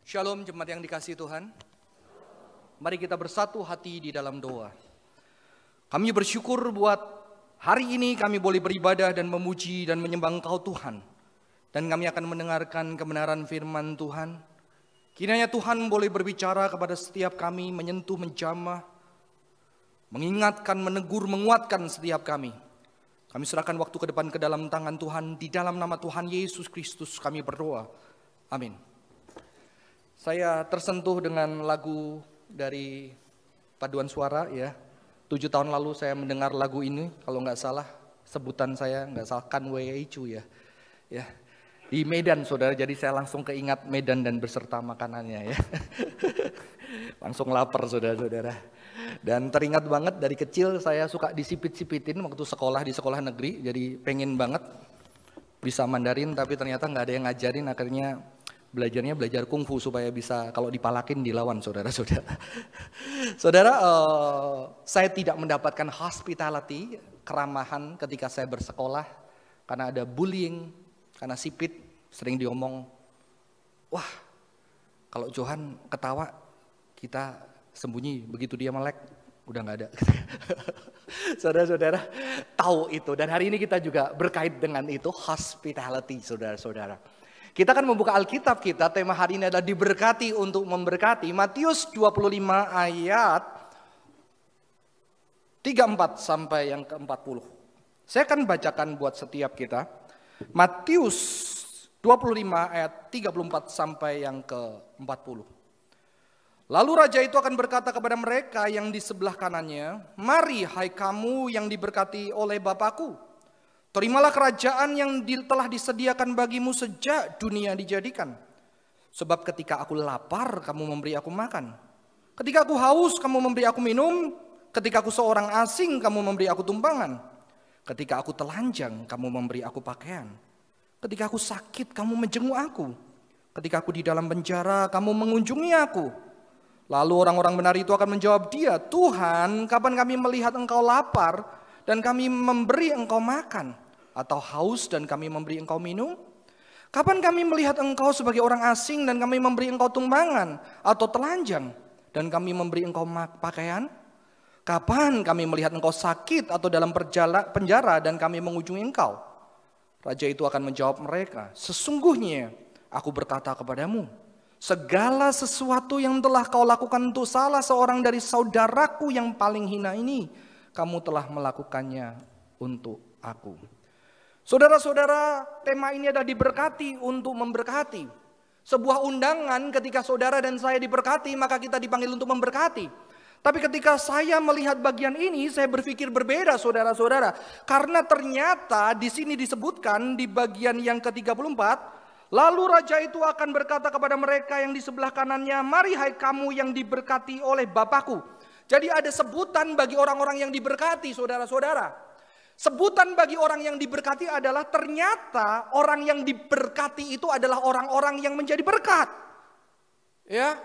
Shalom jemaat yang dikasihi Tuhan. Mari kita bersatu hati di dalam doa. Kami bersyukur buat hari ini kami boleh beribadah dan memuji dan menyembah Engkau Tuhan. Dan kami akan mendengarkan kebenaran firman Tuhan. Kiranya Tuhan boleh berbicara kepada setiap kami, menyentuh, menjamah, mengingatkan, menegur, menguatkan setiap kami. Kami serahkan waktu ke depan ke dalam tangan Tuhan. Di dalam nama Tuhan Yesus Kristus kami berdoa. Amin. Saya tersentuh dengan lagu dari Paduan Suara ya. 7 tahun lalu saya mendengar lagu ini, kalau nggak salah sebutan saya nggak salah Kanwei Ichu ya. Di Medan saudara, jadi saya langsung keingat Medan dan beserta makanannya ya. Langsung lapar saudara-saudara. Dan teringat banget dari kecil saya suka disipit-sipitin waktu sekolah di sekolah negeri, jadi pengen banget bisa Mandarin tapi ternyata nggak ada yang ngajarin, akhirnya belajar kungfu supaya bisa kalau dipalakin dilawan saudara-saudara. Saudara, saya tidak mendapatkan hospitality, keramahan ketika saya bersekolah karena ada bullying, karena sipit sering diomong, wah kalau Johan ketawa kita sembunyi, begitu dia melek udah nggak ada. Saudara-saudara tahu itu, dan hari ini kita juga berkait dengan itu, hospitality saudara-saudara. Kita akan membuka Alkitab kita, tema hari ini adalah diberkati untuk memberkati. Matius 25 ayat 34 sampai yang ke-40. Saya akan bacakan buat setiap kita. Matius 25 ayat 34 sampai yang ke-40. Lalu raja itu akan berkata kepada mereka yang di sebelah kanannya, "Mari hai kamu yang diberkati oleh Bapakku. Terimalah kerajaan yang telah disediakan bagimu sejak dunia dijadikan. Sebab ketika aku lapar, kamu memberi aku makan. Ketika aku haus, kamu memberi aku minum. Ketika aku seorang asing, kamu memberi aku tumpangan. Ketika aku telanjang, kamu memberi aku pakaian. Ketika aku sakit, kamu menjenguk aku. Ketika aku di dalam penjara, kamu mengunjungi aku." Lalu orang-orang benar itu akan menjawab dia, "Tuhan, kapan kami melihat engkau lapar dan kami memberi engkau makan, atau haus dan kami memberi engkau minum? Kapan kami melihat engkau sebagai orang asing dan kami memberi engkau tumpangan, atau telanjang dan kami memberi engkau pakaian? Kapan kami melihat engkau sakit atau dalam penjara dan kami mengunjungi engkau?" Raja itu akan menjawab mereka, "Sesungguhnya aku berkata kepadamu, segala sesuatu yang telah kau lakukan untuk salah seorang dari saudaraku yang paling hina ini, kamu telah melakukannya untuk aku." Saudara-saudara, tema ini adalah diberkati untuk memberkati. Sebuah undangan ketika saudara dan saya diberkati, maka kita dipanggil untuk memberkati. Tapi ketika saya melihat bagian ini, saya berpikir berbeda saudara-saudara. Karena ternyata di sini disebutkan di bagian yang ke-34, lalu raja itu akan berkata kepada mereka yang di sebelah kanannya, "Mari hai kamu yang diberkati oleh Bapakku." Jadi ada sebutan bagi orang-orang yang diberkati, saudara-saudara. Sebutan bagi orang yang diberkati adalah ternyata orang yang diberkati itu adalah orang-orang yang menjadi berkat. Ya.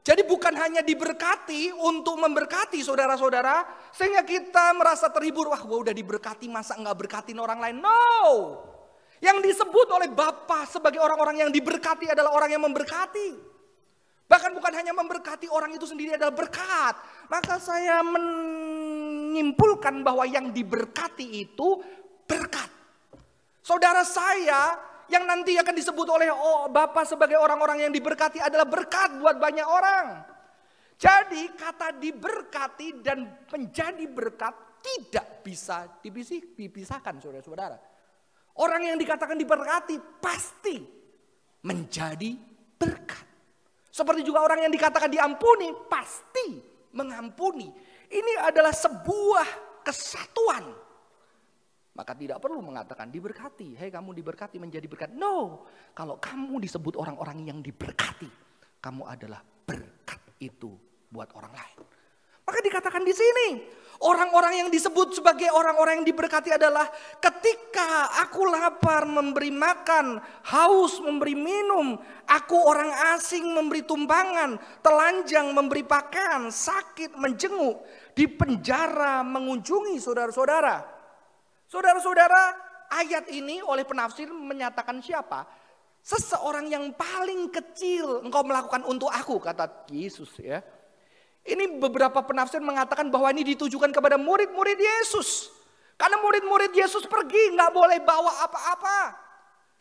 Jadi bukan hanya diberkati untuk memberkati saudara-saudara, sehingga kita merasa terhibur, wah gua udah diberkati masa enggak berkatin orang lain. No. Yang disebut oleh Bapa sebagai orang-orang yang diberkati adalah orang yang memberkati. Bahkan bukan hanya memberkati, orang itu sendiri adalah berkat. Maka saya menyimpulkan bahwa yang diberkati itu berkat. Saudara saya yang nanti akan disebut oleh Bapa sebagai orang-orang yang diberkati adalah berkat buat banyak orang. Jadi kata diberkati dan menjadi berkat tidak bisa dipisahkan saudara-saudara. Orang yang dikatakan diberkati pasti menjadi berkat. Seperti juga orang yang dikatakan diampuni pasti mengampuni. Ini adalah sebuah kesatuan. Maka tidak perlu mengatakan diberkati. Hei kamu diberkati menjadi berkat. No. Kalau kamu disebut orang-orang yang diberkati, kamu adalah berkat itu buat orang lain. Maka dikatakan di sini, orang-orang yang disebut sebagai orang-orang yang diberkati adalah ketika aku lapar memberi makan, haus memberi minum, aku orang asing memberi tumpangan, telanjang memberi pakaian, sakit menjenguk, di penjara mengunjungi saudara-saudara. Saudara-saudara, ayat ini oleh penafsir menyatakan siapa? Seseorang yang paling kecil engkau melakukan untuk aku, kata Yesus ya. Ini beberapa penafsir mengatakan bahwa ini ditujukan kepada murid-murid Yesus. Karena murid-murid Yesus pergi nggak boleh bawa apa-apa.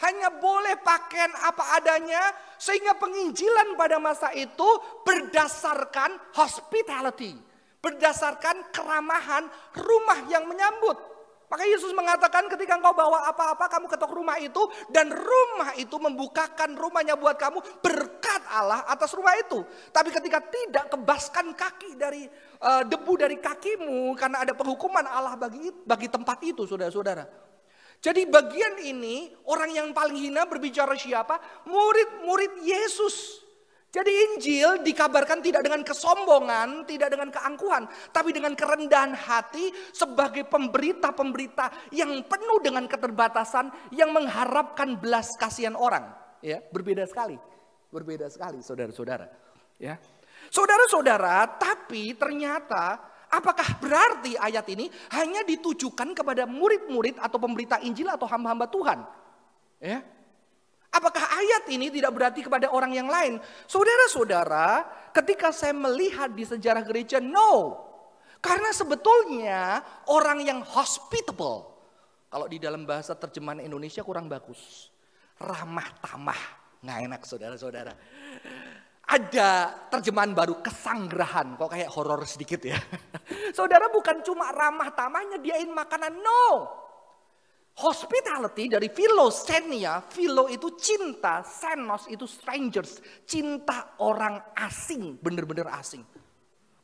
Hanya boleh pakaian apa adanya. Sehingga penginjilan pada masa itu berdasarkan hospitality. Berdasarkan keramahan rumah yang menyambut. Maka Yesus mengatakan ketika engkau bawa apa-apa kamu ketok rumah itu. Dan rumah itu membukakan rumahnya buat kamu, berkat Allah atas rumah itu. Tapi ketika tidak, kebaskan kaki dari debu dari kakimu. Karena ada penghukuman Allah bagi tempat itu, saudara-saudara. Jadi bagian ini orang yang paling hina berbicara siapa? Murid-murid Yesus. Jadi Injil dikabarkan tidak dengan kesombongan, tidak dengan keangkuhan, tapi dengan kerendahan hati sebagai pemberita-pemberita yang penuh dengan keterbatasan, yang mengharapkan belas kasihan orang. Ya, berbeda sekali, saudara-saudara. Ya, saudara-saudara, tapi ternyata apakah berarti ayat ini hanya ditujukan kepada murid-murid atau pemberita Injil atau hamba-hamba Tuhan? Ya. Apakah ayat ini tidak berarti kepada orang yang lain? Saudara-saudara, ketika saya melihat di sejarah gereja, no. Karena sebetulnya orang yang hospitable, kalau di dalam bahasa terjemahan Indonesia kurang bagus. Ramah tamah, nggak enak saudara-saudara. Ada terjemahan baru, kesanggerahan, kok kayak horor sedikit ya. Saudara, bukan cuma ramah tamah nyediain makanan, no. Hospitality dari philoxenia, philo itu cinta, xenos itu strangers, cinta orang asing, bener-bener asing.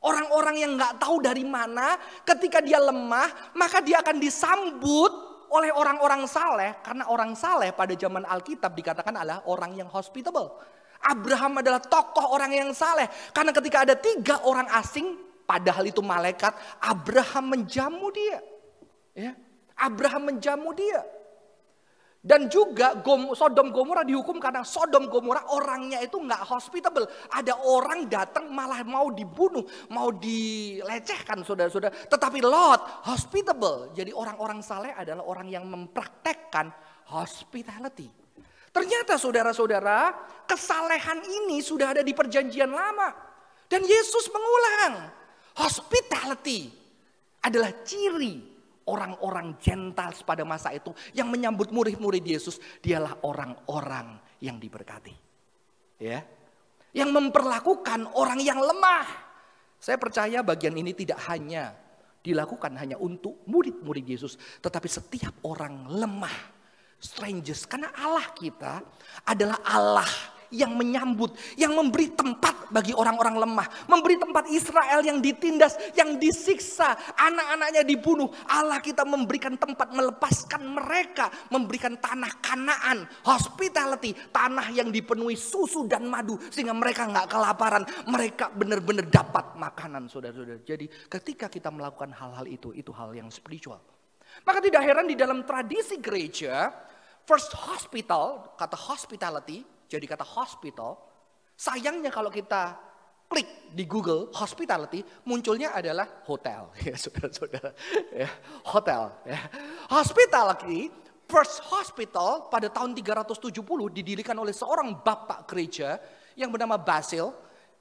Orang-orang yang gak tahu dari mana, ketika dia lemah, maka dia akan disambut oleh orang-orang saleh. Karena orang saleh pada zaman Alkitab dikatakan adalah orang yang hospitable. Abraham adalah tokoh orang yang saleh. Karena ketika ada 3 orang asing, padahal itu malaikat, Abraham menjamu dia. Ya. Abraham menjamu dia. Dan juga Sodom Gomora dihukum karena Sodom Gomora orangnya itu nggak hospitable. Ada orang datang malah mau dibunuh, mau dilecehkan saudara-saudara. Tetapi Lot hospitable. Jadi orang-orang saleh adalah orang yang mempraktekkan hospitality. Ternyata saudara-saudara, kesalehan ini sudah ada di perjanjian lama. Dan Yesus mengulang, hospitality adalah ciri orang-orang Gentiles pada masa itu yang menyambut murid-murid Yesus, dialah orang-orang yang diberkati. Ya. Yang memperlakukan orang yang lemah. Saya percaya bagian ini tidak hanya dilakukan hanya untuk murid-murid Yesus, tetapi setiap orang lemah, strangers. Karena Allah kita adalah Allah yang menyambut, yang memberi tempat bagi orang-orang lemah. Memberi tempat Israel yang ditindas, yang disiksa, anak-anaknya dibunuh. Allah kita memberikan tempat, melepaskan mereka. Memberikan tanah Kanaan, hospitality, tanah yang dipenuhi susu dan madu. Sehingga mereka gak kelaparan, mereka benar-benar dapat makanan saudara-saudara. Jadi ketika kita melakukan hal-hal itu hal yang spiritual. Maka tidak heran di dalam tradisi gereja, first hospital, kata hospitality, jadi kata hospital, sayangnya kalau kita klik di Google hospitality, munculnya adalah hotel. Ya saudara-saudara, ya, hotel. Ya. Hospitality, first hospital pada tahun 370 didirikan oleh seorang bapak gereja yang bernama Basil.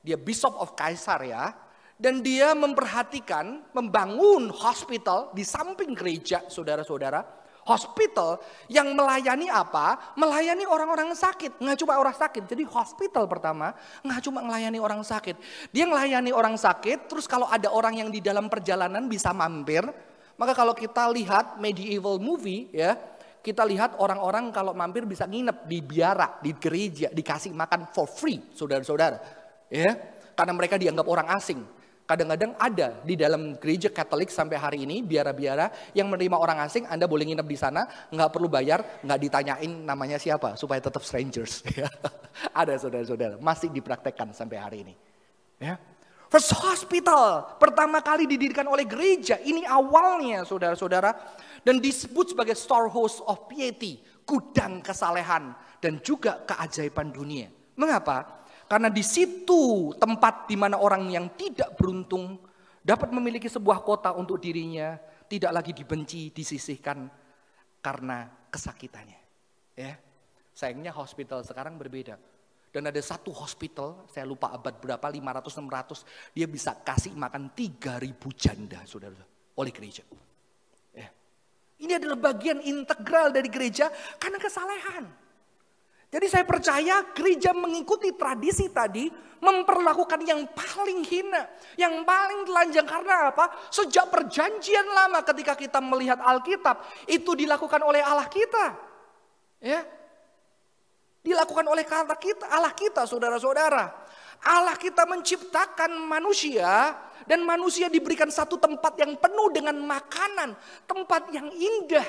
Dia Bishop of Caesarea. Dan dia memperhatikan, membangun hospital di samping gereja saudara-saudara. Hospital yang melayani apa? Melayani orang-orang sakit. Nggak cuma orang sakit. Jadi hospital pertama nggak cuma melayani orang sakit. Dia melayani orang sakit. Terus kalau ada orang yang di dalam perjalanan bisa mampir. Maka kalau kita lihat medieval movie ya. Kita lihat orang-orang kalau mampir bisa nginep di biara, di gereja. Dikasih makan for free saudara-saudara. Ya, karena mereka dianggap orang asing. Kadang-kadang ada di dalam gereja Katolik sampai hari ini biara-biara yang menerima orang asing. Anda boleh nginep di sana, nggak perlu bayar, nggak ditanyain namanya siapa supaya tetap strangers. Ada saudara-saudara, masih dipraktekkan sampai hari ini. Ya. First hospital pertama kali didirikan oleh gereja. Ini awalnya saudara-saudara, dan disebut sebagai storehouse of piety, gudang kesalehan dan juga keajaiban dunia. Mengapa? Karena di situ tempat di mana orang yang tidak beruntung dapat memiliki sebuah kota untuk dirinya, tidak lagi dibenci, disisihkan karena kesakitannya. Ya. Sayangnya hospital sekarang berbeda. Dan ada satu hospital, saya lupa abad berapa, 500-600, dia bisa kasih makan 3.000 janda, saudara, oleh gereja. Ya. Ini adalah bagian integral dari gereja karena kesalehan. Jadi saya percaya gereja mengikuti tradisi tadi, memperlakukan yang paling hina, yang paling telanjang. Karena apa? Sejak perjanjian lama ketika kita melihat Alkitab, itu dilakukan oleh Allah kita. Ya. Dilakukan oleh Allah kita, saudara-saudara. Allah kita menciptakan manusia dan manusia diberikan satu tempat yang penuh dengan makanan, tempat yang indah.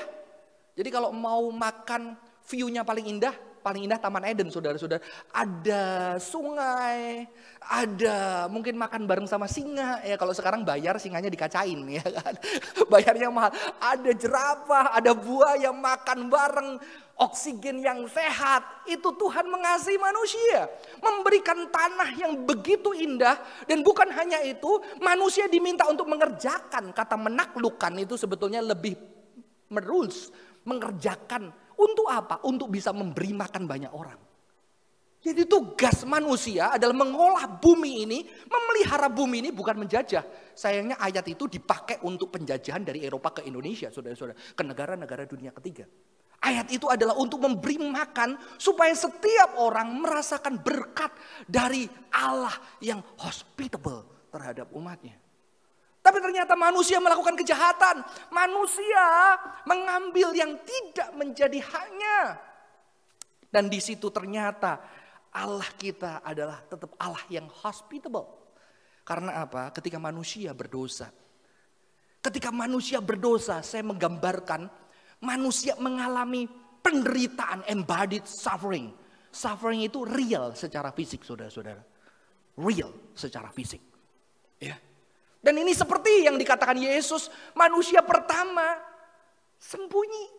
Jadi kalau mau makan view-nya paling indah Taman Eden, saudara-saudara. Ada sungai, ada mungkin makan bareng sama singa. Ya kalau sekarang bayar, singanya dikacain, ya kan. Bayarnya mahal. Ada jerapah, ada buaya makan bareng, oksigen yang sehat. Itu Tuhan mengasihi manusia, memberikan tanah yang begitu indah. Dan bukan hanya itu, manusia diminta untuk mengerjakan. Kata menaklukkan itu sebetulnya lebih merules, mengerjakan. Untuk apa? Untuk bisa memberi makan banyak orang. Jadi tugas manusia adalah mengolah bumi ini, memelihara bumi ini, bukan menjajah. Sayangnya ayat itu dipakai untuk penjajahan dari Eropa ke Indonesia, saudara-saudara, ke negara-negara dunia ketiga. Ayat itu adalah untuk memberi makan supaya setiap orang merasakan berkat dari Allah yang hospitable terhadap umatnya. Tapi ternyata manusia melakukan kejahatan. Manusia mengambil yang tidak menjadi haknya. Dan di situ ternyata Allah kita adalah tetap Allah yang hospitable. Karena apa? Ketika manusia berdosa. Saya menggambarkan manusia mengalami penderitaan, embodied suffering. Suffering itu real secara fisik, saudara-saudara. Real secara fisik. Ya. Dan ini seperti yang dikatakan Yesus, manusia pertama sembunyi,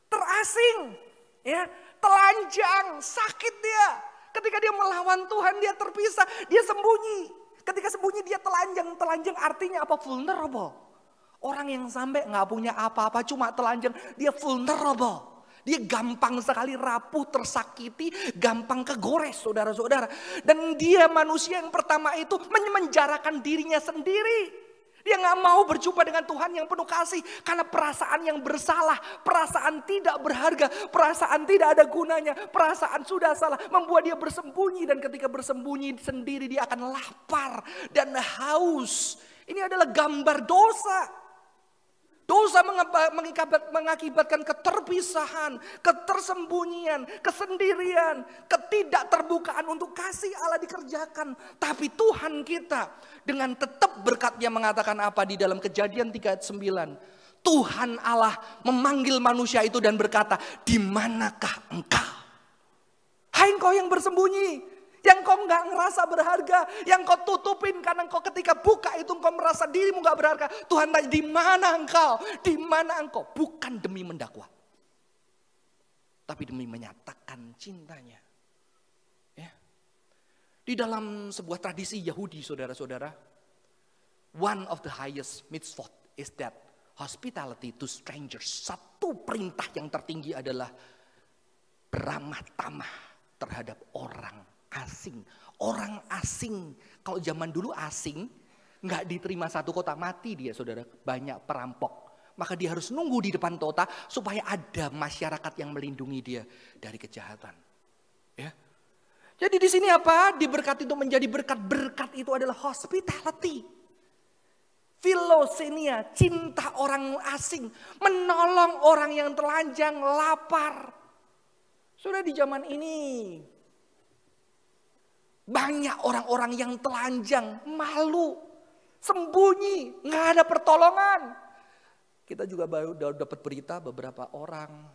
terasing, ya, telanjang, sakit dia. Ketika dia melawan Tuhan, dia terpisah, dia sembunyi. Ketika sembunyi dia telanjang. Telanjang artinya apa? Vulnerable. Orang yang sampai nggak punya apa-apa, cuma telanjang, dia vulnerable. Dia gampang sekali rapuh, tersakiti, gampang kegores, saudara-saudara. Dan dia manusia yang pertama itu menjarakan dirinya sendiri. Dia gak mau berjumpa dengan Tuhan yang penuh kasih. Karena perasaan yang bersalah, perasaan tidak berharga, perasaan tidak ada gunanya, perasaan sudah salah. Membuat dia bersembunyi, dan ketika bersembunyi sendiri dia akan lapar dan haus. Ini adalah gambar dosa. Dosa mengakibatkan keterpisahan, ketersembunyian, kesendirian, ketidakterbukaan untuk kasih Allah dikerjakan. Tapi Tuhan kita dengan tetap berkat-Nya mengatakan apa di dalam Kejadian 3 ayat 9. Tuhan Allah memanggil manusia itu dan berkata, "Di manakah engkau?" Hai engkau yang bersembunyi, yang kau gak ngerasa berharga, yang kau tutupin karena kau ketika buka itu kau merasa dirimu gak berharga. Tuhan tanya, di mana engkau? Di mana engkau? Bukan demi mendakwa, tapi demi menyatakan cintanya. Ya. Di dalam sebuah tradisi Yahudi, saudara-saudara, one of the highest mitzvot is that hospitality to strangers. Satu perintah yang tertinggi adalah beramah tamah terhadap orang asing. Orang asing, kalau zaman dulu asing, nggak diterima satu kota, mati dia, saudara. Banyak perampok, maka dia harus nunggu di depan kota supaya ada masyarakat yang melindungi dia dari kejahatan. Ya. Jadi di sini apa? Diberkati untuk menjadi berkat. Berkat itu adalah hospitality, philoxenia, cinta orang asing, menolong orang yang telanjang, lapar. Sudah di zaman ini banyak orang-orang yang telanjang, malu, sembunyi, nggak ada pertolongan. Kita juga baru dapat berita beberapa orang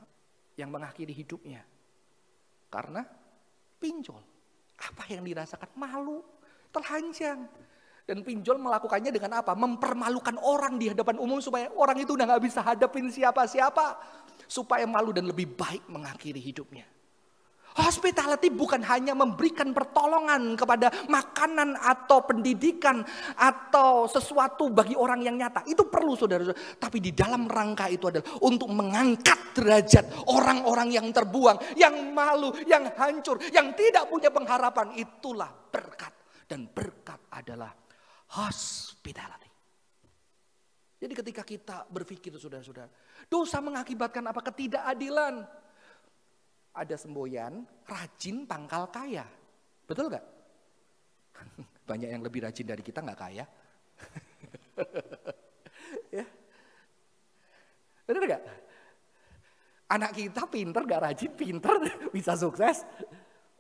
yang mengakhiri hidupnya karena pinjol. Apa yang dirasakan? Malu, telanjang. Dan pinjol melakukannya dengan apa? Mempermalukan orang di hadapan umum supaya orang itu udah nggak bisa hadapin siapa-siapa, supaya malu dan lebih baik mengakhiri hidupnya. Hospitality bukan hanya memberikan pertolongan kepada makanan atau pendidikan atau sesuatu bagi orang yang nyata. Itu perlu saudara-saudara. Tapi di dalam rangka itu adalah untuk mengangkat derajat orang-orang yang terbuang, yang malu, yang hancur, yang tidak punya pengharapan. Itulah berkat. Dan berkat adalah hospitality. Jadi ketika kita berpikir saudara-saudara, dosa mengakibatkan apa? Ketidakadilan. Ada semboyan, rajin pangkal kaya. Betul gak? Banyak yang lebih rajin dari kita gak kaya. Ya. Betul gak? Anak kita pinter gak rajin, pinter bisa sukses.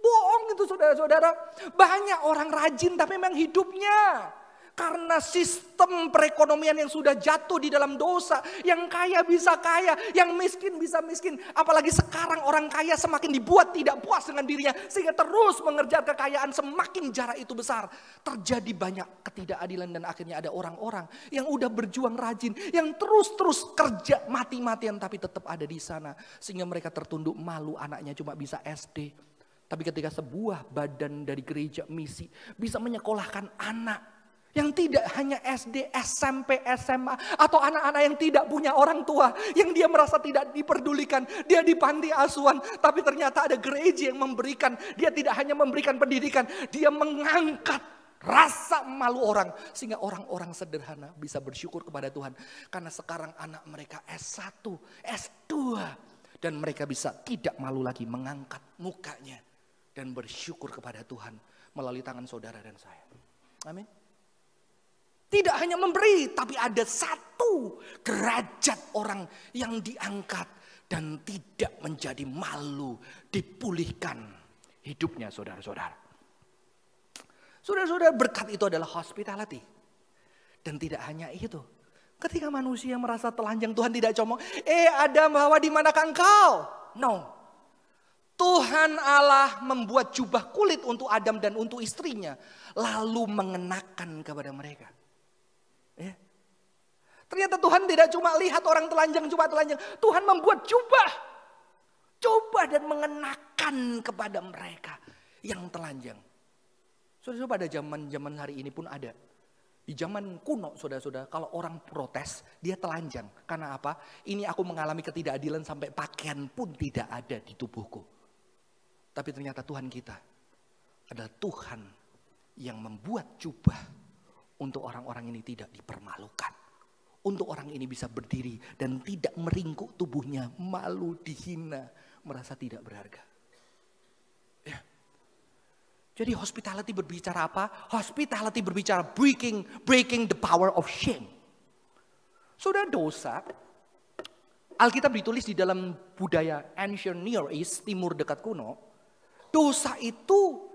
Bohong itu saudara-saudara. Banyak orang rajin tapi memang hidupnya. Karena sistem perekonomian yang sudah jatuh di dalam dosa. Yang kaya bisa kaya, yang miskin bisa miskin. Apalagi sekarang orang kaya semakin dibuat tidak puas dengan dirinya. Sehingga terus mengejar kekayaan, semakin jarak itu besar. Terjadi banyak ketidakadilan dan akhirnya ada orang-orang yang udah berjuang rajin. Yang terus-terus kerja mati-matian tapi tetap ada di sana. Sehingga mereka tertunduk malu, anaknya cuma bisa SD. Tapi ketika sebuah badan dari gereja misi bisa menyekolahkan anak yang tidak hanya SD, SMP, SMA, atau anak-anak yang tidak punya orang tua, yang dia merasa tidak diperdulikan, dia di panti asuhan, tapi ternyata ada gereja yang memberikan, dia tidak hanya memberikan pendidikan, dia mengangkat rasa malu orang, sehingga orang-orang sederhana bisa bersyukur kepada Tuhan, karena sekarang anak mereka S1, S2, dan mereka bisa tidak malu lagi mengangkat mukanya, dan bersyukur kepada Tuhan melalui tangan saudara dan saya. Amin. Tidak hanya memberi, tapi ada satu derajat orang yang diangkat dan tidak menjadi malu, dipulihkan hidupnya saudara-saudara. Saudara-saudara, berkat itu adalah hospitality. Dan tidak hanya itu. Ketika manusia merasa telanjang, Tuhan tidak comong, Adam, Hawa, di manakah engkau? No. Tuhan Allah membuat jubah kulit untuk Adam dan untuk istrinya, lalu mengenakan kepada mereka. Ya. Ternyata Tuhan tidak cuma lihat orang telanjang, cuma telanjang. Tuhan membuat jubah dan mengenakan kepada mereka yang telanjang. Saudara-saudara, pada zaman hari ini pun ada. Di zaman kuno saudara-saudara, kalau orang protes dia telanjang. Karena apa? Ini aku mengalami ketidakadilan sampai pakaian pun tidak ada di tubuhku. Tapi ternyata Tuhan kita adalah Tuhan yang membuat jubah untuk orang-orang ini tidak dipermalukan. Untuk orang ini bisa berdiri dan tidak meringkuk tubuhnya, malu, dihina, merasa tidak berharga. Ya. Jadi hospitality berbicara apa? Hospitality berbicara breaking the power of shame. Sudah dosa, Alkitab ditulis di dalam budaya ancient Near East, timur dekat kuno. Dosa itu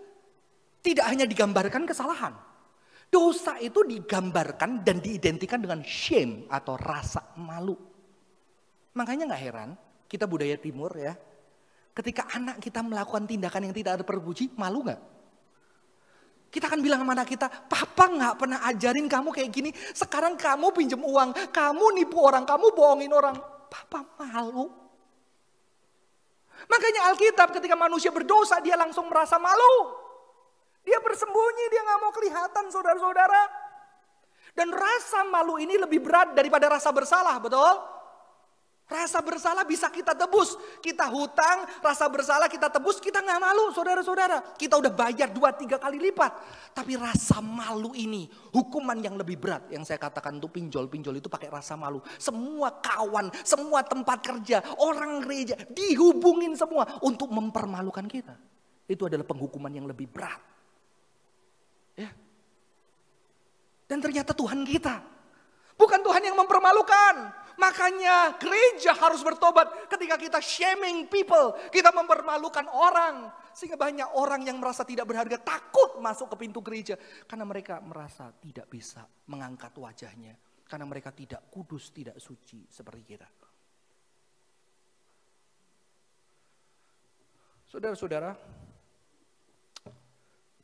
tidak hanya digambarkan kesalahan. Dosa itu digambarkan dan diidentikan dengan shame atau rasa malu. Makanya gak heran, kita budaya timur ya. Ketika anak kita melakukan tindakan yang tidak ada terpuji, malu gak? Kita akan bilang sama anak kita, papa gak pernah ajarin kamu kayak gini. Sekarang kamu pinjam uang, kamu nipu orang, kamu bohongin orang. Papa malu. Makanya Alkitab ketika manusia berdosa, dia langsung merasa malu. Dia bersembunyi, dia gak mau kelihatan saudara-saudara. Dan rasa malu ini lebih berat daripada rasa bersalah, betul? Rasa bersalah bisa kita tebus. Kita hutang, rasa bersalah kita tebus, kita gak malu saudara-saudara. Kita udah bayar 2-3 kali lipat. Tapi rasa malu ini, hukuman yang lebih berat. Yang saya katakan untuk pinjol itu pakai rasa malu. Semua kawan, semua tempat kerja, orang gereja, dihubungin semua untuk mempermalukan kita. Itu adalah penghukuman yang lebih berat. Ya. Dan ternyata Tuhan kita bukan Tuhan yang mempermalukan. Makanya gereja harus bertobat ketika kita shaming people, kita mempermalukan orang. Sehingga banyak orang yang merasa tidak berharga takut masuk ke pintu gereja. Karena mereka merasa tidak bisa mengangkat wajahnya. Karena mereka tidak kudus, tidak suci seperti kita. Saudara-saudara,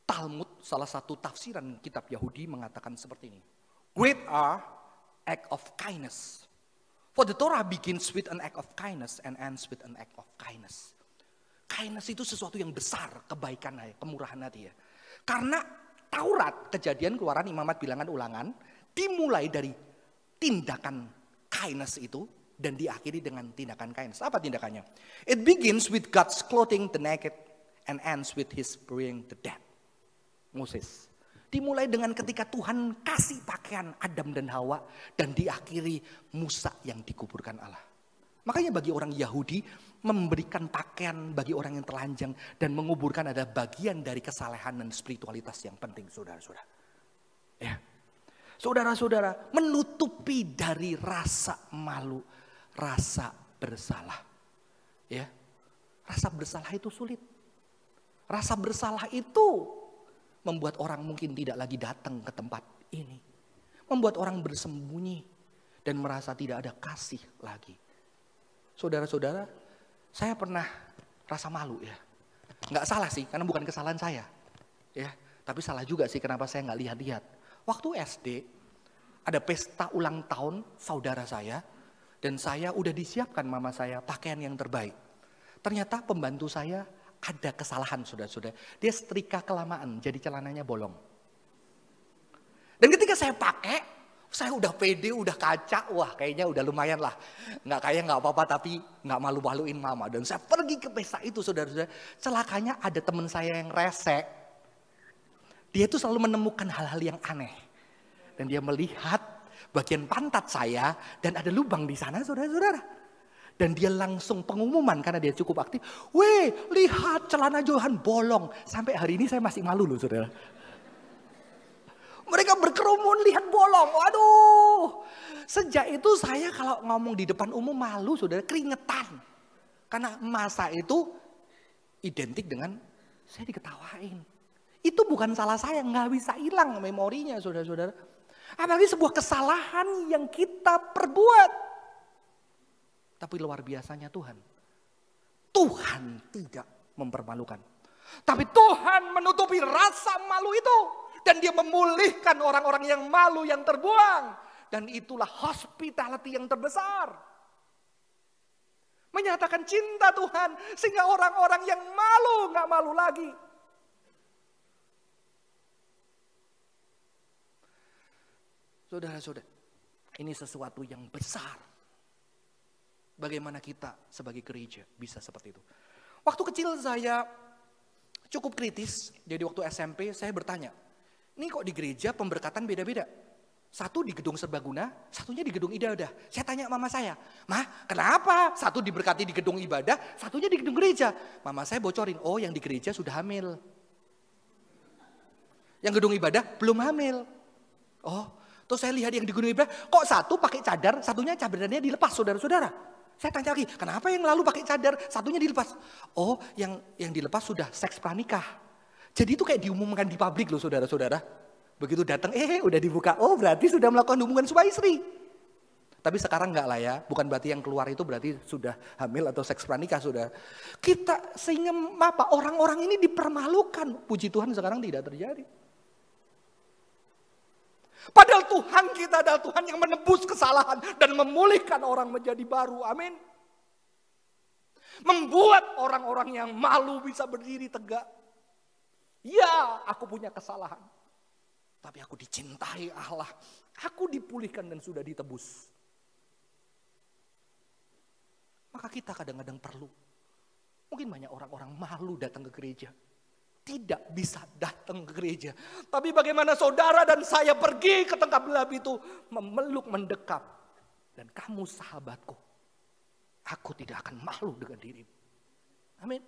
Talmud, salah satu tafsiran kitab Yahudi mengatakan seperti ini. Great are act of kindness. For the Torah begins with an act of kindness and ends with an act of kindness. Kindness itu sesuatu yang besar, kebaikan, kemurahan hati ya. Karena Taurat, Kejadian, Keluaran, Imamat, Bilangan, Ulangan dimulai dari tindakan kindness itu dan diakhiri dengan tindakan kindness. Apa tindakannya? It begins with God's clothing the naked and ends with His burying the dead. Moses. Dimulai dengan ketika Tuhan kasih pakaian Adam dan Hawa dan diakhiri Musa yang dikuburkan Allah. Makanya bagi orang Yahudi memberikan pakaian bagi orang yang telanjang dan menguburkan adalah bagian dari kesalehan dan spiritualitas yang penting, saudara-saudara. Ya. Saudara-saudara, menutupi dari rasa malu, rasa bersalah. Ya. Rasa bersalah itu sulit. Rasa bersalah itu membuat orang mungkin tidak lagi datang ke tempat ini. Membuat orang bersembunyi dan merasa tidak ada kasih lagi. Saudara-saudara, saya pernah rasa malu ya. Nggak salah sih, karena bukan kesalahan saya. Ya, tapi salah juga sih kenapa saya nggak lihat-lihat. Waktu SD, ada pesta ulang tahun saudara saya. Dan saya udah disiapkan mama saya pakaian yang terbaik. Ternyata pembantu saya ada kesalahan saudara-saudara. Dia setrika kelamaan, jadi celananya bolong. Dan ketika saya pakai, saya udah pede, udah kaca, wah kayaknya udah lumayan lah. Nggak kaya nggak apa-apa tapi nggak malu-maluin mama. Dan saya pergi ke pesta itu saudara-saudara. Celakanya ada teman saya yang resek. Dia tuh selalu menemukan hal-hal yang aneh. Dan dia melihat bagian pantat saya dan ada lubang di sana saudara-saudara. Dan dia langsung pengumuman karena dia cukup aktif. Weh, lihat celana Johan bolong. Sampai hari ini saya masih malu loh saudara. Mereka berkerumun lihat bolong. Waduh. Sejak itu saya kalau ngomong di depan umum malu saudara, keringetan. Karena masa itu identik dengan saya diketawain. Itu bukan salah saya, nggak bisa hilang memorinya saudara-saudara. Apalagi sebuah kesalahan yang kita perbuat. Tapi luar biasanya Tuhan. Tuhan tidak mempermalukan. Tapi Tuhan menutupi rasa malu itu. Dan dia memulihkan orang-orang yang malu, yang terbuang. Dan itulah hospitality yang terbesar. Menyatakan cinta Tuhan. Sehingga orang-orang yang malu, gak malu lagi. Saudara-saudara, ini sesuatu yang besar. Bagaimana kita sebagai gereja bisa seperti itu. Waktu kecil saya cukup kritis. Jadi waktu SMP saya bertanya. Ini kok di gereja pemberkatan beda-beda. Satu di gedung serbaguna, satunya di gedung ibadah. Saya tanya mama saya, "Mah, kenapa satu diberkati di gedung ibadah, satunya di gedung gereja?" Mama saya bocorin, "Oh yang di gereja sudah hamil. Yang gedung ibadah belum hamil." Oh, terus saya lihat yang di gedung ibadah, kok satu pakai cadar, satunya cadarnya dilepas saudara-saudara. Saya tanya lagi, kenapa yang lalu pakai cadar, satunya dilepas? Oh, yang dilepas sudah seks pranikah. Jadi itu kayak diumumkan di publik loh saudara-saudara. Begitu datang, udah dibuka. Oh berarti sudah melakukan hubungan suami istri. Tapi sekarang enggak lah ya. Bukan berarti yang keluar itu berarti sudah hamil atau seks pranikah sudah. Kita sehingga apa? Orang-orang ini dipermalukan. Puji Tuhan sekarang tidak terjadi. Padahal Tuhan kita adalah Tuhan yang menebus kesalahan. Dan memulihkan orang menjadi baru. Amin. Membuat orang-orang yang malu bisa berdiri tegak. Ya, aku punya kesalahan. Tapi aku dicintai Allah. Aku dipulihkan dan sudah ditebus. Maka kita kadang-kadang perlu. Mungkin banyak orang-orang malu datang ke gereja. Tidak bisa datang ke gereja. Tapi bagaimana saudara dan saya pergi ke tengah belab itu. Memeluk, mendekap. Dan kamu sahabatku. Aku tidak akan malu dengan dirimu. Amin.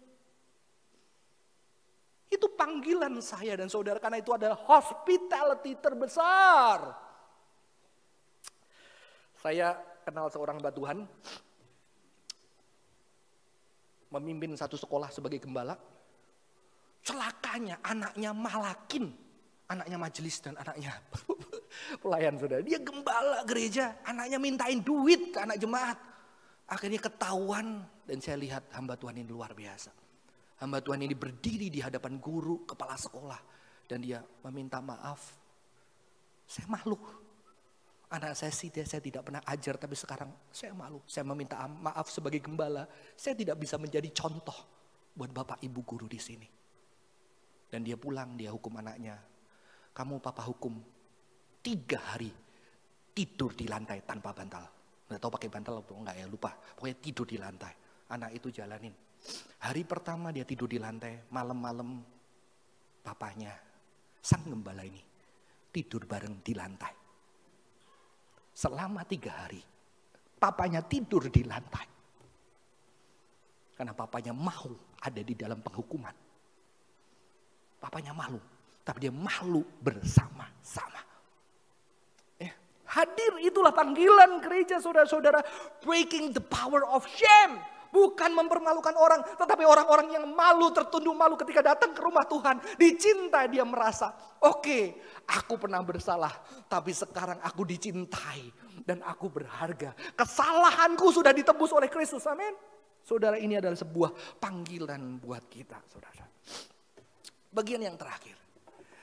Itu panggilan saya dan saudara karena itu adalah hospitality terbesar. Saya kenal seorang hamba Tuhan. Memimpin satu sekolah sebagai gembala. Celakanya anaknya malakin. Anaknya majelis dan anaknya pelayan saudara. Dia gembala gereja. Anaknya mintain duit ke anak jemaat. Akhirnya ketahuan dan saya lihat hamba Tuhan ini luar biasa. Hamba Tuhan ini berdiri di hadapan guru, kepala sekolah. Dan dia meminta maaf. Saya malu. Anak saya tidak pernah ajar, tapi sekarang saya malu. Saya meminta maaf sebagai gembala. Saya tidak bisa menjadi contoh buat bapak ibu guru di sini. Dan dia pulang, dia hukum anaknya. Kamu papa hukum 3 hari tidur di lantai tanpa bantal. Nggak tahu pakai bantal atau enggak ya, lupa. Pokoknya tidur di lantai. Anak itu jalanin. Hari pertama dia tidur di lantai, malam-malam papanya, sang gembala ini, tidur bareng di lantai. Selama 3 hari, papanya tidur di lantai. Karena papanya mau ada di dalam penghukuman. Papanya malu, tapi dia malu bersama-sama. Hadir itulah panggilan gereja saudara-saudara. Breaking the power of shame. Bukan mempermalukan orang, tetapi orang-orang yang malu, tertunduk malu ketika datang ke rumah Tuhan. Dicintai, dia merasa, oke, aku pernah bersalah, tapi sekarang aku dicintai dan aku berharga. Kesalahanku sudah ditebus oleh Kristus, amin. Saudara, ini adalah sebuah panggilan buat kita, saudara. Bagian yang terakhir.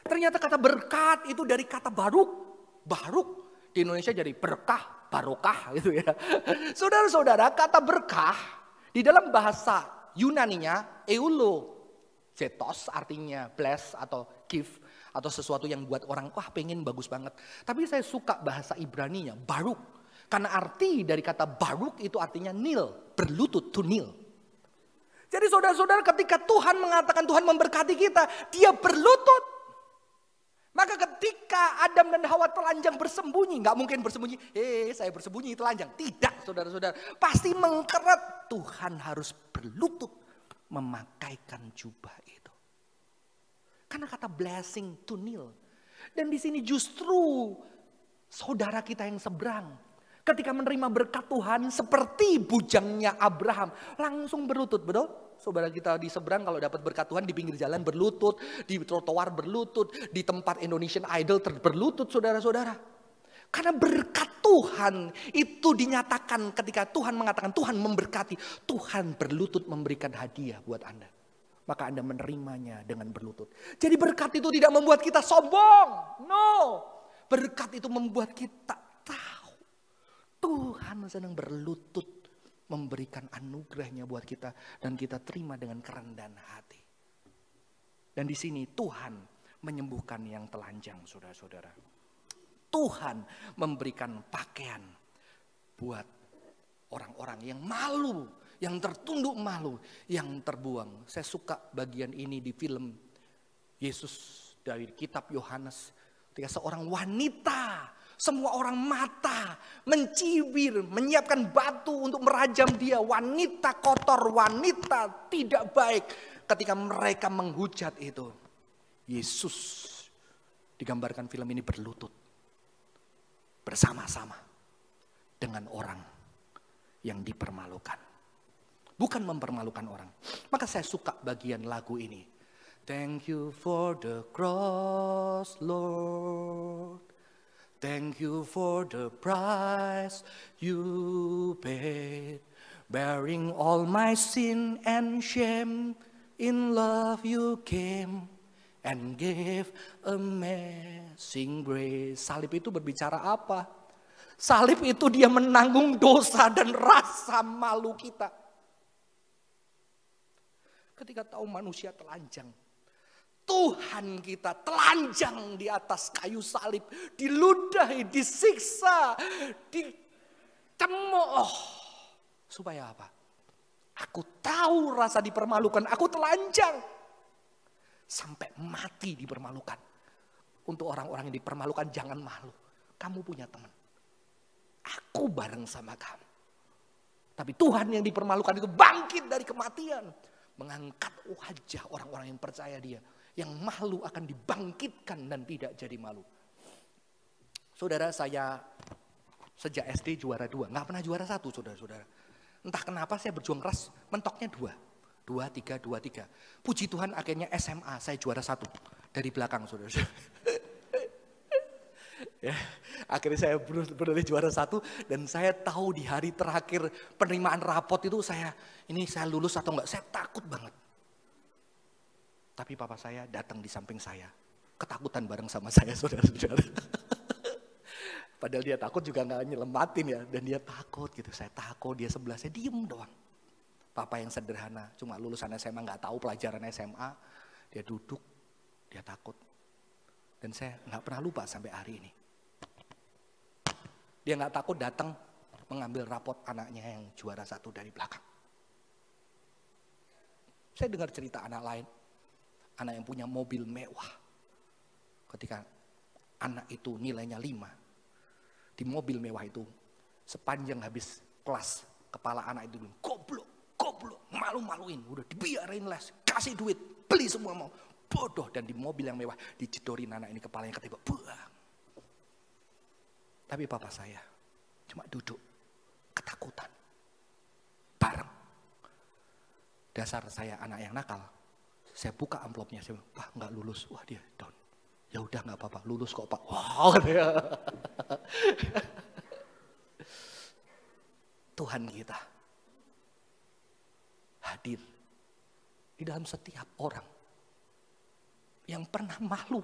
Ternyata kata berkat itu dari kata baruk. Baruk di Indonesia jadi berkah, barokah gitu ya. Saudara-saudara, kata berkah di dalam bahasa Yunaninya eulogetos, artinya bless atau give atau sesuatu yang buat orang wah pengen bagus banget. Tapi saya suka bahasa Ibraninya baruk, karena arti dari kata baruk itu artinya kneel, berlutut, to kneel. Jadi saudara-saudara, ketika Tuhan mengatakan Tuhan memberkati kita, dia berlutut. Maka ketika Adam dan Hawa telanjang bersembunyi, nggak mungkin bersembunyi, saya bersembunyi telanjang. Tidak, saudara-saudara, pasti mengkeret. Tuhan harus berlutut memakaikan jubah itu. Karena kata blessing, to kneel. Dan di sini justru saudara kita yang seberang, ketika menerima berkat Tuhan seperti bujangnya Abraham, langsung berlutut, betul? Saudara kita di seberang kalau dapat berkat Tuhan di pinggir jalan berlutut, di trotoar berlutut, di tempat Indonesian Idol berlutut, saudara-saudara. Karena berkat Tuhan itu dinyatakan ketika Tuhan mengatakan Tuhan memberkati, Tuhan berlutut memberikan hadiah buat Anda. Maka Anda menerimanya dengan berlutut. Jadi berkat itu tidak membuat kita sombong. No. Berkat itu membuat kita tahu Tuhan sedang berlutut memberikan anugerahnya buat kita dan kita terima dengan kerendahan hati. Dan di sini Tuhan menyembuhkan yang telanjang, saudara-saudara. Tuhan memberikan pakaian buat orang-orang yang malu, yang tertunduk malu, yang terbuang. Saya suka bagian ini di film Yesus dari kitab Yohanes. Ketika seorang wanita, semua orang mata mencibir, menyiapkan batu untuk merajam dia. Wanita kotor, wanita tidak baik. Ketika mereka menghujat itu, Yesus digambarkan film ini berlutut bersama-sama dengan orang yang dipermalukan. Bukan mempermalukan orang. Maka saya suka bagian lagu ini. Thank you for the cross, Lord. Thank you for the price you paid, bearing all my sin and shame. In love you came and gave amazing grace. Salib itu berbicara apa? Salib itu dia menanggung dosa dan rasa malu kita. Ketika tahu manusia telanjang, Tuhan kita telanjang di atas kayu salib, diludahi, disiksa, dicemooh. Supaya apa? Aku tahu rasa dipermalukan, aku telanjang. Sampai mati dipermalukan. Untuk orang-orang yang dipermalukan jangan malu. Kamu punya teman. Aku bareng sama kamu. Tapi Tuhan yang dipermalukan itu bangkit dari kematian. Mengangkat wajah orang-orang yang percaya dia. Yang malu akan dibangkitkan dan tidak jadi malu. Saudara, saya sejak SD juara 2. Gak pernah juara 1, saudara-saudara. Entah kenapa saya berjuang keras, mentoknya 2. 2, 3, 2, 3. Puji Tuhan akhirnya SMA saya juara 1. Dari belakang, saudara-saudara. Ya, akhirnya saya beroleh juara 1. Dan saya tahu di hari terakhir penerimaan rapot itu saya lulus atau enggak. Saya takut banget. Tapi papa saya datang di samping saya. Ketakutan bareng sama saya, saudara-saudara. Padahal dia takut juga gak nyelamatin ya. Dan dia takut gitu. Saya takut, dia sebelah saya diem doang. Papa yang sederhana, cuma lulusan SMA nggak tahu pelajaran SMA, dia duduk, dia takut. Dan saya nggak pernah lupa sampai hari ini. Dia nggak takut datang mengambil rapot anaknya yang juara 1 dari belakang. Saya dengar cerita anak lain, anak yang punya mobil mewah. Ketika anak itu nilainya 5, di mobil mewah itu sepanjang habis kelas, kepala anak itu goblok, malu-maluin, udah dibiarin les, kasih duit, beli semua mau, bodoh. Dan di mobil yang mewah dijedorin anak ini, kepalanya ketembak, buang. Tapi papa saya cuma duduk, ketakutan, bareng. Dasar saya anak yang nakal, saya buka amplopnya, saya bilang, Pak nggak lulus, wah dia down. Ya udah nggak apa-apa, lulus kok Pak. Wow, Tuhan kita hadir di dalam setiap orang yang pernah malu,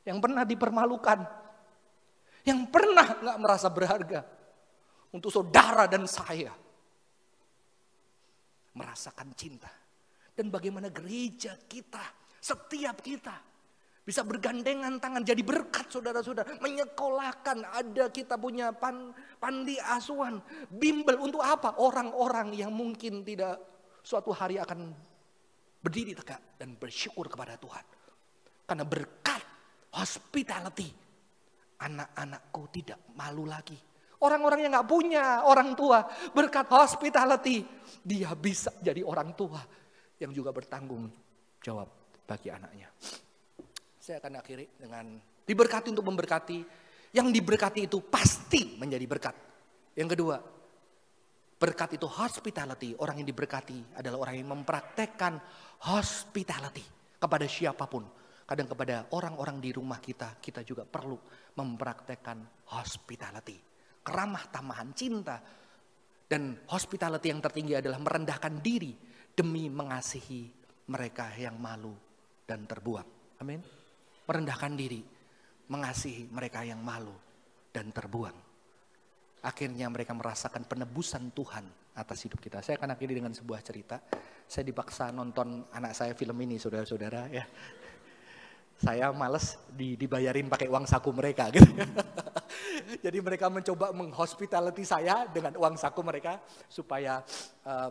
yang pernah dipermalukan, yang pernah nggak merasa berharga. Untuk saudara dan saya merasakan cinta. Dan bagaimana gereja kita, setiap kita bisa bergandengan tangan jadi berkat saudara-saudara. Menyekolahkan, ada kita punya panti asuhan, bimbel untuk apa? Orang-orang yang mungkin tidak suatu hari akan berdiri tegak dan bersyukur kepada Tuhan. Karena berkat hospitality, anak-anakku tidak malu lagi. Orang-orang yang gak punya orang tua, berkat hospitality, dia bisa jadi orang tua yang juga bertanggung jawab bagi anaknya. Saya akan akhiri dengan diberkati untuk memberkati. Yang diberkati itu pasti menjadi berkat. Yang kedua, berkat itu hospitality. Orang yang diberkati adalah orang yang mempraktekkan hospitality kepada siapapun. Kadang kepada orang-orang di rumah kita, kita juga perlu mempraktekkan hospitality. Keramah tamahan, cinta. Dan hospitality yang tertinggi adalah merendahkan diri demi mengasihi mereka yang malu dan terbuang. Amin. Merendahkan diri, mengasihi mereka yang malu dan terbuang. Akhirnya mereka merasakan penebusan Tuhan atas hidup kita. Saya akan akhiri dengan sebuah cerita. Saya dipaksa nonton anak saya film ini, saudara-saudara ya. Saya males dibayarin pakai uang saku mereka gitu. Jadi mereka mencoba menghospitality saya dengan uang saku mereka supaya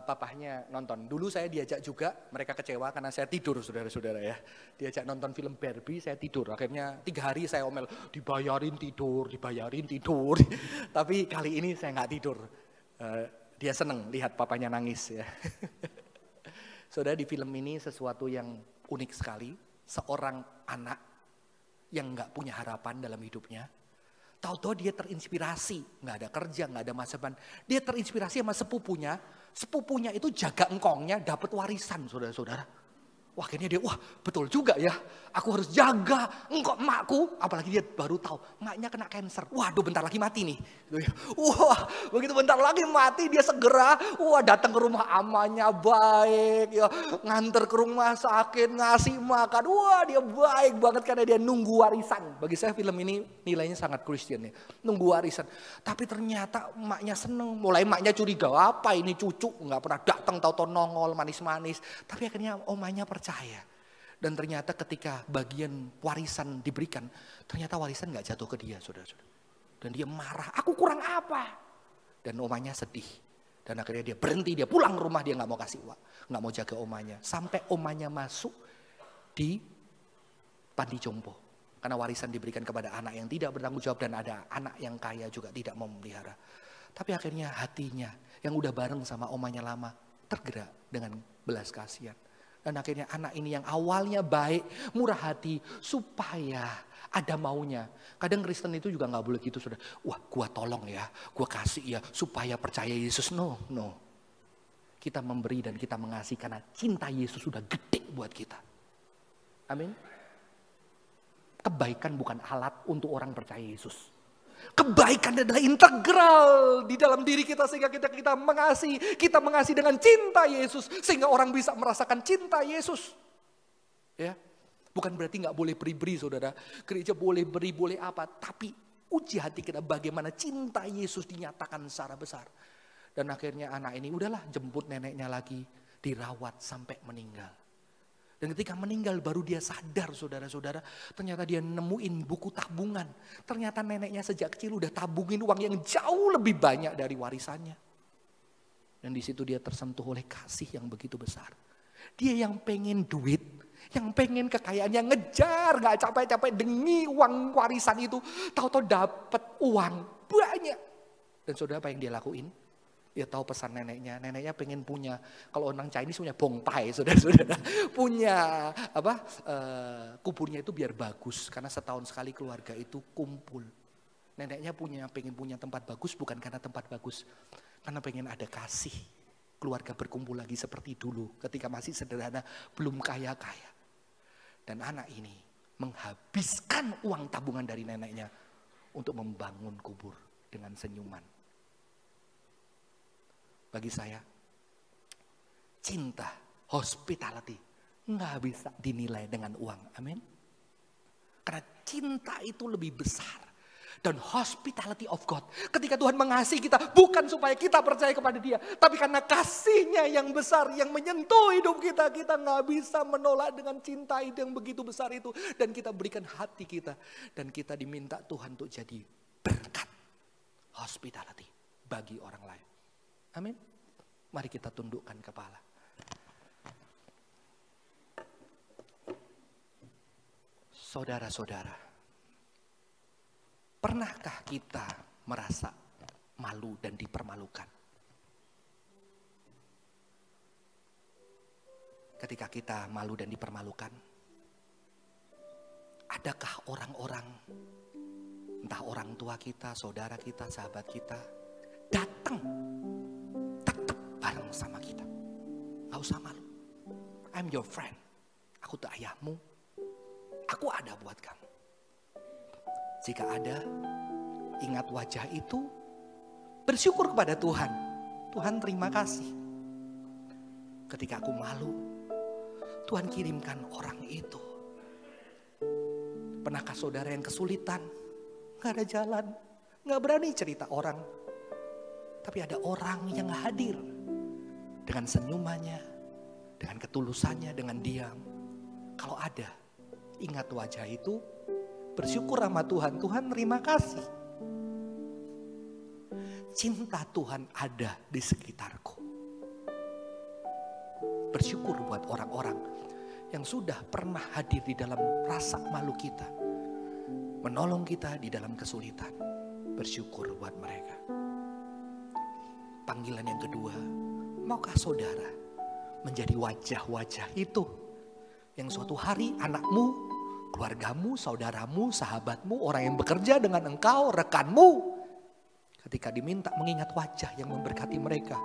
papahnya nonton. Dulu saya diajak juga, mereka kecewa karena saya tidur saudara-saudara ya. Diajak nonton film Barbie, saya tidur. Akhirnya 3 hari saya omel, dibayarin tidur. Tapi kali ini saya nggak tidur. Dia seneng lihat papanya nangis ya. Saudara, di film ini sesuatu yang unik sekali. Seorang anak yang gak punya harapan dalam hidupnya. Tahu-tahu dia terinspirasi, gak ada kerja, gak ada masa depan. Dia terinspirasi sama sepupunya. Sepupunya itu jaga engkongnya dapat warisan saudara-saudara. Wah, akhirnya dia, wah betul juga ya. Aku harus jaga engkong emakku. Apalagi dia baru tahu, emaknya kena kanker. Waduh, bentar lagi mati nih. Wah, begitu bentar lagi mati dia segera, datang ke rumah amannya baik. Ya, nganter ke rumah sakit, ngasih makan. Wah, dia baik banget karena dia nunggu warisan. Bagi saya film ini nilainya sangat Kristen ya. Nunggu warisan. Tapi ternyata emaknya seneng. Mulai emaknya curiga, apa ini cucu nggak pernah datang, tahu-tahu nongol manis-manis. Tapi akhirnya omanya percaya. Dan ternyata ketika bagian warisan diberikan, ternyata warisan gak jatuh ke dia, saudara-saudara. Dan dia marah, aku kurang apa? Dan omanya sedih. Dan akhirnya dia berhenti, dia pulang ke rumah, dia gak mau kasih uang. Gak mau jaga omanya. Sampai omanya masuk di panti jompo. Karena warisan diberikan kepada anak yang tidak bertanggung jawab. Dan ada anak yang kaya juga tidak mau memelihara. Tapi akhirnya hatinya yang udah bareng sama omanya lama tergerak dengan belas kasihan. Dan akhirnya anak ini yang awalnya baik, murah hati, supaya ada maunya. Kadang Kristen itu juga gak boleh gitu, saudara. Wah, gua tolong ya, gua kasih ya, supaya percaya Yesus. No. Kita memberi dan kita mengasihi karena cinta Yesus sudah gede buat kita. Amin. Kebaikan bukan alat untuk orang percaya Yesus. Kebaikan adalah integral di dalam diri kita sehingga kita mengasihi dengan cinta Yesus sehingga orang bisa merasakan cinta Yesus. Ya, bukan berarti nggak boleh beri-beri, saudara. Gereja boleh beri, boleh apa, tapi uji hati kita bagaimana cinta Yesus dinyatakan secara besar. Dan akhirnya anak ini udahlah jemput neneknya lagi, dirawat sampai meninggal. Dan ketika meninggal baru dia sadar saudara-saudara, ternyata dia nemuin buku tabungan. Ternyata neneknya sejak kecil udah tabungin uang yang jauh lebih banyak dari warisannya. Dan di situ dia tersentuh oleh kasih yang begitu besar. Dia yang pengen duit, yang pengen kekayaan, yang ngejar, gak capek-capek demi uang warisan itu. Tahu-tahu dapat uang banyak. Dan saudara apa yang dia lakuin? Dia tahu pesan neneknya pengen punya, kalau orang Chinese punya bongpai, saudara-saudara. Punya kuburnya itu biar bagus, karena setahun sekali keluarga itu kumpul. Neneknya pengen punya tempat bagus bukan karena tempat bagus, karena pengen ada kasih. Keluarga berkumpul lagi seperti dulu, ketika masih sederhana, belum kaya-kaya. Dan anak ini menghabiskan uang tabungan dari neneknya untuk membangun kubur dengan senyuman. Bagi saya, cinta, hospitality, nggak bisa dinilai dengan uang. Amin. Karena cinta itu lebih besar. Dan hospitality of God, ketika Tuhan mengasihi kita, bukan supaya kita percaya kepada Dia, tapi karena kasih-Nya yang besar, yang menyentuh hidup kita, kita nggak bisa menolak dengan cinta itu yang begitu besar itu. Dan kita berikan hati kita, dan kita diminta Tuhan untuk jadi berkat hospitality bagi orang lain. Amin. Mari kita tundukkan kepala. Saudara-saudara, pernahkah kita merasa malu dan dipermalukan? Ketika kita malu dan dipermalukan, adakah orang-orang, entah orang tua kita, saudara kita, sahabat kita, datang tetap bareng sama kita? Gak usah malu. I'm your friend. Aku tuh ayahmu. Aku ada buat kamu. Jika ada, ingat wajah itu, bersyukur kepada Tuhan. Tuhan terima kasih. Ketika aku malu, Tuhan kirimkan orang itu. Pernahkah saudara yang kesulitan? Gak ada jalan, gak berani cerita orang. Tapi ada orang yang hadir dengan senyumannya, dengan ketulusannya, dengan diam. Kalau ada, ingat wajah itu, bersyukur sama Tuhan. Tuhan terima kasih. Cinta Tuhan ada di sekitarku. Bersyukur buat orang-orang yang sudah pernah hadir di dalam rasa malu kita, menolong kita di dalam kesulitan. Bersyukur buat mereka. Panggilan yang kedua, maukah saudara menjadi wajah-wajah itu yang suatu hari anakmu, keluargamu, saudaramu, sahabatmu, orang yang bekerja dengan engkau, rekanmu, ketika diminta mengingat wajah yang memberkati mereka,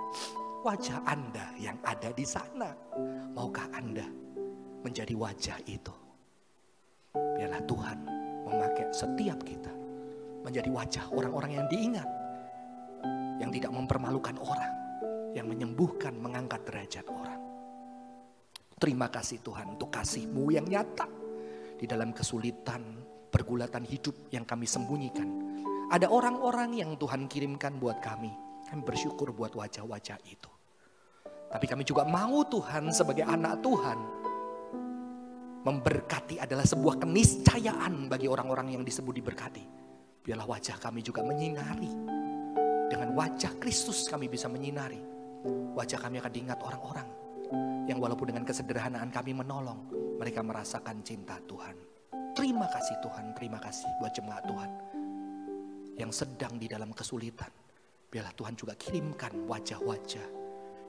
wajah Anda yang ada di sana, maukah Anda menjadi wajah itu? Biarlah Tuhan memakai setiap kita menjadi wajah orang-orang yang diingat, yang tidak mempermalukan orang, yang menyembuhkan, mengangkat derajat orang. Terima kasih Tuhan untuk kasih-Mu yang nyata di dalam kesulitan, pergulatan hidup yang kami sembunyikan. Ada orang-orang yang Tuhan kirimkan buat kami. Kami bersyukur buat wajah-wajah itu. Tapi kami juga mau Tuhan sebagai anak Tuhan, memberkati adalah sebuah keniscayaan bagi orang-orang yang disebut diberkati. Biarlah wajah kami juga menyinari. Dengan wajah Kristus kami bisa menyinari. Wajah kami akan diingat orang-orang yang walaupun dengan kesederhanaan kami menolong, mereka merasakan cinta Tuhan. Terima kasih Tuhan, terima kasih buat jemaat Tuhan yang sedang di dalam kesulitan. Biarlah Tuhan juga kirimkan wajah-wajah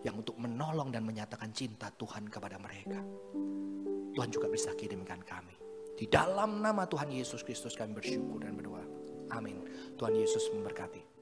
yang untuk menolong dan menyatakan cinta Tuhan kepada mereka. Tuhan juga bisa kirimkan kami. Di dalam nama Tuhan Yesus Kristus kami bersyukur dan berdoa. Amin. Tuhan Yesus memberkati.